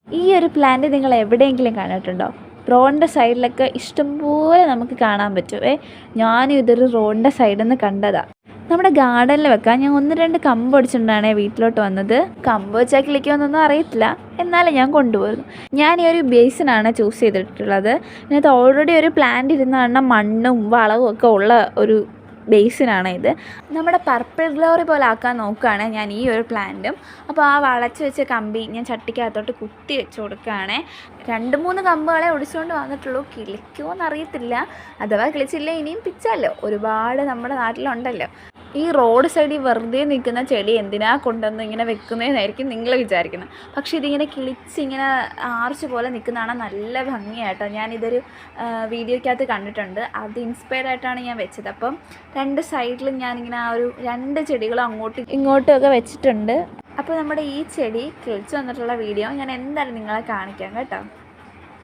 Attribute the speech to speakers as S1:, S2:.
S1: ഈ ഒരു പ്ലാന്റ് നിങ്ങൾ എവിടെയെങ്കിലും കണ്ടിട്ടുണ്ടോ? റോഡിൻ്റെ സൈഡിലൊക്കെ ഇഷ്ടംപോലെ നമുക്ക് കാണാൻ പറ്റും. ഞാനും ഇതൊരു റോഡിൻ്റെ സൈഡിൽ നിന്ന് കണ്ടതാണ്. നമ്മുടെ ഗാർഡനിൽ വെക്കാൻ ഞാൻ 1-2 കമ്പ് ഒടിച്ചിട്ടുണ്ടാണ് വീട്ടിലോട്ട് വന്നത്. കമ്പ് വെച്ചാൽ കിളിക്കുമെന്നൊന്നും അറിയത്തില്ല, എന്നാലും ഞാൻ കൊണ്ടുപോയിരുന്നു. ഞാൻ ഈ ഒരു ബേസിനാണ് ചൂസ് ചെയ്തിട്ടുള്ളത്. ഇതിനകത്ത് ഓൾറെഡി ഒരു പ്ലാന്റ് ഇരുന്ന മണ്ണും വളവും ഒക്കെ ഉള്ള ഒരു ബേസിനാണ് ഇത്. നമ്മുടെ പർപ്പിൾ ഗ്ലോറി പോലെ ആക്കാൻ നോക്കുകയാണ് ഞാൻ ഈ ഒരു പ്ലാന്റും. അപ്പോൾ ആ വളച്ച് വെച്ച കമ്പി ഞാൻ ചട്ടിക്കകത്തോട്ട് കുത്തി വെച്ച് കൊടുക്കുകയാണ്. 2-3 കമ്പുകളെ ഒടിച്ചുകൊണ്ട് വന്നിട്ടുള്ളൂ. കിളിക്കുമോ എന്നറിയത്തില്ല. അഥവാ കിളിച്ചില്ല ഇനിയും പിച്ചാലോ, ഒരുപാട് നമ്മുടെ നാട്ടിലുണ്ടല്ലോ. ഈ റോഡ് സൈഡിൽ വെറുതെ നിൽക്കുന്ന ചെടി എന്തിനാ കൊണ്ടുവന്ന് ഇങ്ങനെ വെക്കുന്നതെന്നായിരിക്കും നിങ്ങൾ വിചാരിക്കുന്നത്. പക്ഷേ ഇതിങ്ങനെ കിളിച്ചിങ്ങനെ ആർച്ച് പോലെ നിൽക്കുന്നതാണ് നല്ല ഭംഗിയായിട്ടോ. ഞാനിതൊരു വീഡിയോയ്ക്കകത്ത് കണ്ടിട്ടുണ്ട്. അത് ഇൻസ്പയർഡ് ആയിട്ടാണ് ഞാൻ വെച്ചത്. അപ്പം 2 സൈഡിലും ഞാനിങ്ങനെ ആ ഒരു 2 ചെടികളും അങ്ങോട്ടും ഇങ്ങോട്ടും ഒക്കെ വെച്ചിട്ടുണ്ട്. അപ്പോൾ നമ്മുടെ ഈ ചെടി കിളിച്ച് വന്നിട്ടുള്ള വീഡിയോ ഞാൻ എന്തായാലും നിങ്ങളെ കാണിക്കാം കേട്ടോ.